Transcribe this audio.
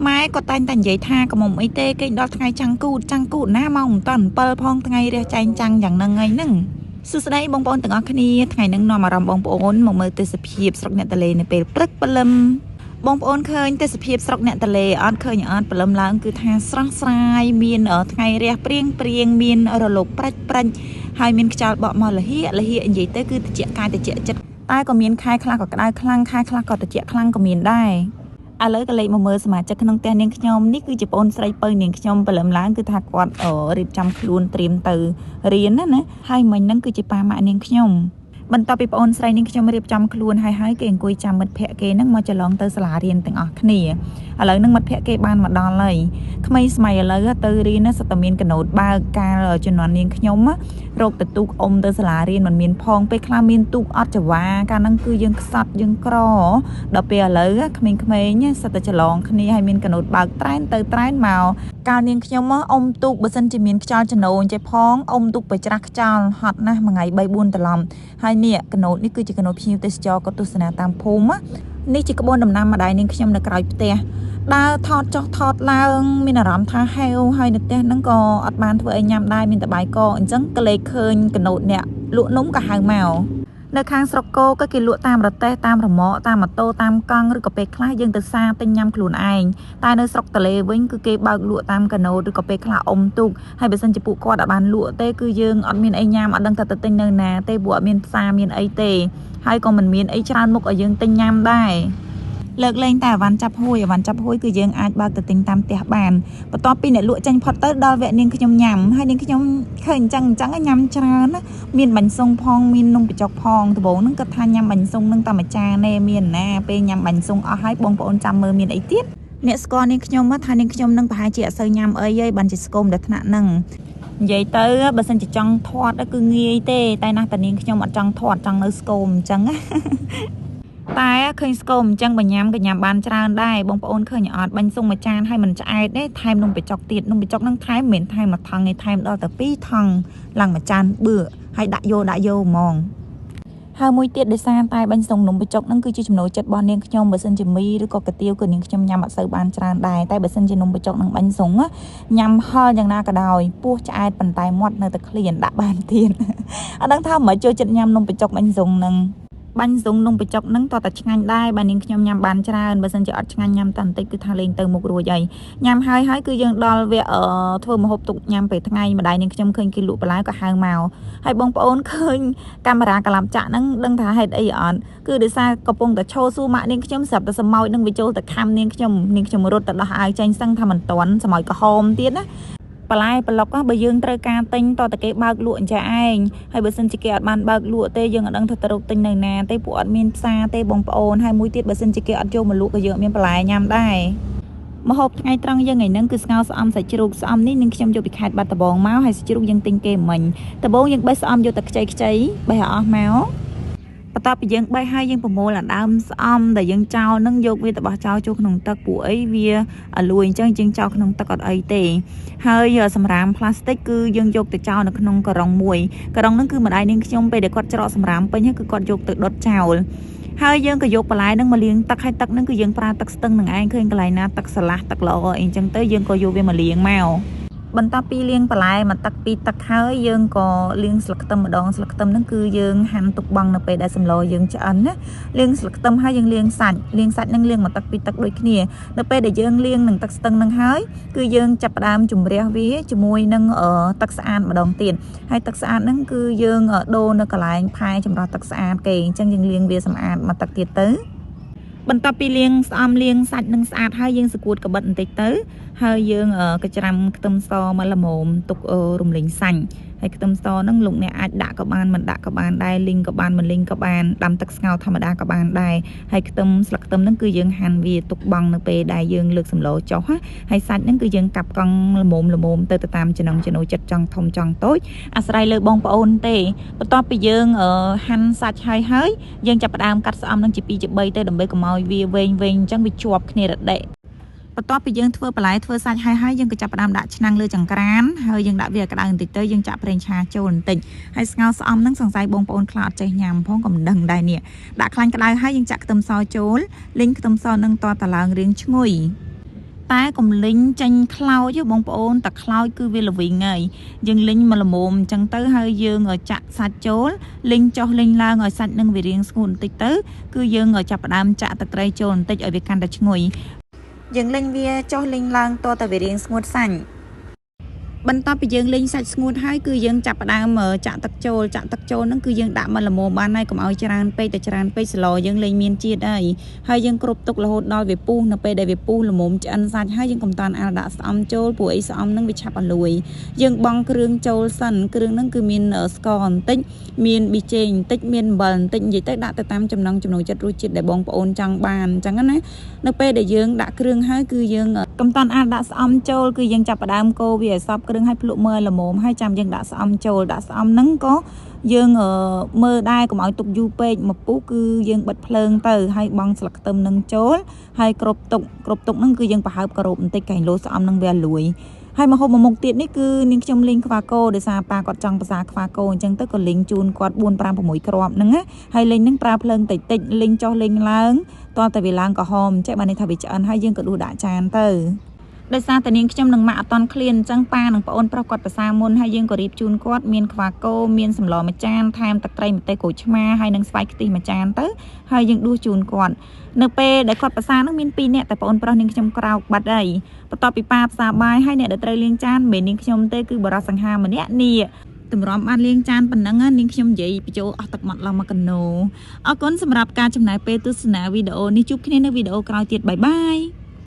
ម៉ែក៏តែងតែនិយាយថាកុំអីទេគេដល់ថ្ងៃចាំងគូតណាមកមិនតាន់7ផងថ្ងៃរះចែងចាំងយ៉ាងហ្នឹងសួស្តីបងប្អូនទាំងអស់គ្នាថ្ងៃនេះនាំអារម្មណ៍បងប្អូនមកមើលទេសភាពស្រុកអ្នកតាឡេនៅពេលព្រឹកព្រលឹមបងប្អូនឃើញទេសភាពស្រុកអ្នកតាឡេអត់ឃើញអត់ព្រលឹមឡើងគឺថាស្រស់ស្រាយមានថ្ងៃរះព្រៀងមានរលកប្រាច់ហើយមានខ្យល់បក់មកលហៀនិយាយទៅគឺត្រជាក់កាយត្រជាក់ចិត្តតែក៏មានខែខ្លះក៏ក្តៅខ្លាំងខែខ្លះក៏ត្រជាក់ខ្លាំងក៏មានដែរឥឡូវក៏លេខមកមើលសមាជិកក្នុងផ្ទះនាងខ្ញុំនេះគឺជាប្អូនស្រីពៅនាងខ្ញុំព្រលឹមឡើងគឺថាគាត់រៀបចំខ្លួនត្រៀមទៅរៀនណាហើយមិញហ្នឹងគឺជាប៉ាម៉ាក់នាងខ្ញុំបន្ទាប់ពីប្អូនស្រីនាងខ្ញុំរៀបចំខ្លួនហើយគេអង្គុយចាំមិត្តភ័ក្តិគេហ្នឹងមកច្រឡងទៅសាលារៀនទាំងអស់គ្នាឥឡូវហ្នឹងមិត្តភ័ក្តិគេបានមកដល់ហើយក្មេងស្មៃឥឡូវទៅរៀនណាសិតតែមានកណូតបើកកាលជំនាន់នាងខ្ញុំរកទៅទូកអុំទៅសាលារៀនមិនមានផងពេលខ្លះមានទូកអត់ចង្វាកាលហ្នឹងគឺយើងខ្សត់យើងក្រដល់ពេលឥឡូវក្មេងៗសិតតែច្រឡងគ្នាហើយមានកណូតបើកត្រែនទៅត្រែនមកកាលនាងខ្ញុំអុំទូកបើសិនជាមានខ្យល់ចំណូលចេះផងអុំទូកបច្រាស់ខ្យល់ហត់ណាស់មួយថ្ងៃ3 4ត្រឡប់ហើយនេះកណូតនេះគឺជាកណូតភ្ញៀវទេសចរក៏ទស្សនាតាមភូមិនេះជាក្បួនដំណាំម្ដាយនាងខ្ញុំនៅក្រោយផ្ទះដើរថតចុះថតឡើងមានអារម្មណ៍ថាហេវហើយនៅផ្ទះហ្នឹងក៏អត់បានធ្វើអីញ៉ាំដែរមានតែបាយកអញ្ចឹងក៏លេចឃើញកណូតអ្នកលក់នំក៏ហៅមកនៅខាងស្រុកគោក៏គេលក់តាមរទេះតាមរមាក់តាមម៉ូតូតាមកង់ឬក៏ពេលខ្លះយើងទៅសារទិញញ៉ាំខ្លួនឯងតែនៅស្រុកតលេវិញគឺគេបើកលក់តាមកណូតឬក៏ពេលខ្លះអុំទូកហើយបើសិនជាពួកគាត់អត់បានលក់ទេគឺយើងអត់មានអីញ៉ាំអត់ដឹងថាទៅទិញនៅណាទេព្រោះអត់មានផ្សារមានអីទេហើយក៏មិនមានអីច្រើនមុខឲ្យយើងទិញញ៉ាំដែរលើកលែងតែអវ៉ាន់ចាប់ហួយគឺយើងអាចបើកទៅទិញតាមផ្ទះបានបន្ទាប់ពីអ្នកលក់ចាញ់ផុតទៅដល់វគ្គនាងខ្ញុំញ៉ាំហើយនាងខ្ញុំឃើញអញ្ចឹងញ៉ាំច្រើនណាមានបាញ់សុងផងមាននំបញ្ចុកផងដំបូងហ្នឹងគាត់ថាញ៉ាំបាញ់សុងនឹងតែមួយចាណែមានណាពេលញ៉ាំបាញ់សុងអស់ហើយបងប្អូនចាំមើលមានអីទៀតអ្នកស្គាល់នាងខ្ញុំថានាងខ្ញុំនឹងប្រហែលជាអត់សូវញ៉ាំអីទេបានជាស្គមដល់ថ្នាក់ហ្នឹងនិយាយទៅបើសិនជាចង់ធាត់គឺងាយទេតែណាស់តានាងខ្ញុំអត់ចង់ធាត់ចង់នៅស្គមអញ្ចឹងតែឃើញស្គមអញ្ចឹងបើញ៉ាំក៏ញ៉ាំបានច្រើនដែរបងប្អូនឃើញអត់បាញ់សុងមួយចានហើយមិនឆ្អែតទេថែមនំបញ្ចុកទៀតនំបញ្ចុកហ្នឹងថែមមិនមែនថែមមួយថង់ទេថែមដល់ទៅ2ថង់ឡើងមួយចានបឿហើយដាក់យកហ្មងហើយមួយទៀតដោយសារតែបាញ់សុងនំបញ្ចុកហ្នឹងគឺជាចំណូលចិត្តរបស់នាងខ្ញុំបើសិនជាមីឬក៏កាទៀវក៏នាងខ្ញុំញ៉ាំអត់សូវបានច្រើនដែរតែបើសិនជានំបញ្ចុកនឹងបាញ់សុងញ៉ាំហល់យ៉ាងណាក៏ដោយពោះឆ្អែតប៉ុន្តែមាត់នៅតែឃ្លានដាក់បានទៀតអត់ដឹងថាមិនចូលចិត្តញ៉ាំនំបញ្ចុកបាញ់សុងហ្នឹងបាញ់សុងនំបញ្ចុកហ្នឹងតតែឆ្ងាញ់ដែរបើនាងខ្ញុំញ៉ាំបានច្រើនបើសិនជាអត់ឆ្ងាញ់ញ៉ាំតែបន្តិចគឺថាលេងទៅមុខរួចហើយញ៉ាំហើយគឺយើងដល់វគ្គធ្វើម្ហូបទុកញ៉ាំពេលថ្ងៃម្ដាយនាងខ្ញុំឃើញគេលក់បន្លែក៏ហៅមកហើយបងប្អូនឃើញកាមេរ៉ាកឡាប់ចាក់ហ្នឹងដឹងថាហេតុអីអត់គឺដោយសារកំពុងតែឈោសួរម៉ាក់នាងខ្ញុំស្រាប់តែសម្ោចនឹងវាចូលទៅខំនាងខ្ញុំរត់ទៅដោះអាវចេញសឹងថាមិនតាន់សម្ោចក្រហមទៀតណាបន្លែប្លុកបើយើងត្រូវការទិញតតែគេបើកលក់អញ្ចឹងឯងហើយបើសិនជាគេអត់បានបើកលក់ទេយើងអត់ដឹងថាទៅរកទិញនៅណាទេពួកអត់មានផ្សារទេបងប្អូនហើយមួយទៀតបើសិនជាគេអត់យកមកលក់ក៏យើងអត់មានបន្លែញ៉ាំដែរម្ហូបថ្ងៃត្រង់យើងថ្ងៃហ្នឹងគឺស្ងោរស្អំសាច់ជ្រូកស្អំនេះនឹងខ្ញុំយកពីខេត្តបាត់ដំបងមកហើយសាច់ជ្រូកយើងទិញគេមិញដំបូងយើងបេះស្អំយកតែខ្ចីបេះឲ្យអស់មកបន្ទាប់ពីយើងបេះហើយយើងប្រមូលអាដើមស្អំដែលយើងចោលនឹងយកវាទៅបោះចោលចូលក្នុងទឹកពួកអីវាអាលួយអញ្ចឹងយើងចោលក្នុងទឹកអត់អីទេហើយសម្រាមផ្លាស្ទិកគឺយើងយកទៅចោលនៅក្នុងការុងមួយការុងហ្នឹងគឺម្ដាយនាងខ្ញុំពេលដែលគាត់ច្រកសម្រាមពេញហើយគឺគាត់យកទៅដុតចោលហើយយើងក៏យកបន្លែហ្នឹងមកលាងទឹកហើយទឹកហ្នឹងគឺយើងប្រើទឹកស្ទឹងនឹងឯងឃើញកន្លែងណាទឹកស្រឡះទឹកល្អអីអញ្ចឹងទៅយើងក៏យកវាមកលាងមកបន្ទាប់ពីលាងបន្លែមកទឹកពីទឹកហើយយើងក៏លាងស្លឹកខ្ទឹមម្ដងស្លឹកខ្ទឹមហ្នឹងគឺយើងហាន់ទុកបង់នៅពេលដែលសម្លយើងឆ្អិនណាលាងស្លឹកខ្ទឹមហើយយើងលាងសាច់ហ្នឹងលាងមកទឹកពីទឹកដូចគ្នានៅពេលដែលយើងលាងនឹងទឹកស្ទឹងហ្នឹងហើយគឺយើងចាប់ផ្ដើមជំរះវាជាមួយនឹងទឹកស្អាតម្ដងទៀតហើយទឹកស្អាតហ្នឹងគឺយើងដូរនៅកន្លែងផែចម្រោះទឹកស្អាតគេអញ្ចឹងយើងលាងវាសម្អាតមកទឹកទៀតទៅបន្ទាប់ពីលាងស្អំលាងសាច់នឹងស្អាតហើយយើងសគួតកបិតបន្តិចទៅហើយយើងក៏ច្រាំខ្ទឹមសមកល្មមទុករំលេងសាញ់ហើយខ្ទឹមសហ្នឹងលោកអ្នកអាចដាក់ក៏បានមិនដាក់ក៏បានដែរលីងក៏បានមិនលីងក៏បានដាំទឹកស្ងោរធម្មតាក៏បានដែរហើយស្លឹកខ្ទឹមហ្នឹងគឺយើងហាន់វាទុកបង់នៅពេលដែលយើងលើកសម្លចុះហើយសាច់ហ្នឹងគឺយើងកាប់កង់ល្មមទៅតាមចំណង់ចំណូលចិត្តចង់ធំចង់តូចអាស្រ័យលើបងប្អូនទេបន្ទាប់ពីយើងហាន់សាច់ហើយយើងចាប់ផ្ដើមកាត់ស្អំហ្នឹងជា2ជា3ទៅដើម្បីកុំឲ្យវាវែងអញ្ចឹងវាជាប់គ្នារដិបន្ទាប់ពីយើងធ្វើបន្លែធ្វើសាច់ហើយយើងក៏ចាប់ផ្ដើមដាក់ឆ្នាំងលើចង្ក្រានហើយយើងដាក់វាក្តៅបន្តិចទៅយើងចាក់ប្រេងឆាចូលបន្តិចហើយស្ងោរស្អំហ្នឹងសង្ស័យបងប្អូនខ្លះអត់ចេះញ៉ាំផងក៏មិនដឹងដែរនេះដាក់ខ្លាញ់ក្តៅហើយយើងចាក់ខ្ទឹមសចូលលីងខ្ទឹមសនឹងតតឡើងរៀងឈ្ងុយ តែកុំលេងចាញ់ខ្លោចបងប្អូនតែខ្លោចគឺវាល្វីងហើយយើងលេងមកល្មមអញ្ចឹងទៅហើយយើងចាក់សាច់ចូលលេងចុះលេងឡើងឲ្យសាច់នឹងវារៀងស្ងួតបន្តិចទៅគឺយើងចាប់ផ្ដើមចាក់ទឹកត្រីចូលបន្តិចឲ្យវាកាន់តែឈ្ងុយយើងលេងវាចុះលេងឡើងតតែវារៀងស្ងួតសាញ់បន្ទាប់ពីយើងលេងសាច់ស្ងួតហើយគឺយើងចាប់ផ្ដើមចាក់ទឹកចូលហ្នឹងគឺយើងដាក់មកល្មមបានហើយកុំឲ្យច្រើនពេកតែច្រើនពេកស្លយើងលេងមានជាតិហើយយើងគ្រប់ទុករហូតដល់វាពុះនៅពេលដែលវាពុះល្មមឆ្អិនសាច់ហើយយើងកុំតាន់អាលដាក់ស្អំចូលព្រោះអីស្អំហ្នឹងវាឆាប់អលួយយើងបង់គ្រឿងចូលសិនគ្រឿងហ្នឹងគឺមានស្ករបន្តិចមានប៊ីចេងបន្តិចមានអំបិលបន្តិចនិយាយទៅដាក់ទៅតាមចំណង់ចំណូលចិត្តរសជាតិដែលបងប្អូនចង់បានអញ្ចឹងណានៅពេលដែលយើងដាក់គ្រឿងហើយគឺយើងកុំតាន់អាលដាក់ស្អំចូលគឺយើងចាប់ផ្ដើមកូរវាឲ្យសព្វគ្រឿងឲ្យភ្លក់មើលល្មមហើយចាំយើងដាក់ស្អំចូលដាក់ស្អំហ្នឹងក៏យើងមើលដែរកុំឲ្យទុកយូរពេកមកពុះគឺយើងបិទភ្លើងទៅហើយបង់ស្លឹកខ្ទឹមនឹងចូលហើយគ្រប់ទុកហ្នឹងគឺយើងប្រហើបការ៉ូបបន្តិចកែងលោស្អំនឹងវាលួយហើយមកហូបមួយមុខទៀតនេះគឺនាងខ្ញុំលេងខ្វាកោដោយសារប៉ាគាត់ចង់ភាសាខ្វាកោអញ្ចឹងទៅក៏លេងជូនគាត់4 5 6គ្រាប់ហ្នឹងណាហើយលេងហ្នឹងប្រើភ្លើងតិចលេងចុះលេងឡើងតតែវាឡើងក្រហមចេះបានន័យថាវាឆ្អិនហើយយើងក៏ដួសដាក់ចានទៅដោយសារតែនាងខ្ញុំនឹងម៉ាក់អត់តន់ឃ្លានអញ្ចឹងប៉ានិងប្អូនប្រុសគាត់ភាសាមុនហើយយើងក៏រៀបជូនគាត់មានខ្វាកោមានសម្លមួយចានថែមទឹកត្រីម្ទេសក្រូចឆ្មាហើយនិងស្វាយខ្ទិះមួយចានទៅហើយយើងដួសជូនគាត់នៅពេលដែលគាត់ភាសានឹងមាន2នាក់តែប្អូនប្រុសនាងខ្ញុំក្រោកបាត់ហើយបន្ទាប់ពីប៉ាភាសាបាយហើយអ្នកដែលត្រូវលាងចានមិននាងខ្ញុំទេគឺបរិសសង្ហាម្នាក់នេះតម្រាំបានលាងចានប៉ុណ្ណឹងនាងខ្ញុំនិយាយបញ្ចូលអស់ទឹកមាត់ឡងមកកណូអរគុណសម្រាប់ការចំណាយពេលទស្សនាវីដេអូនេះជួបគ្នានៅវីដេអូក្រោយទៀតបាយបាយ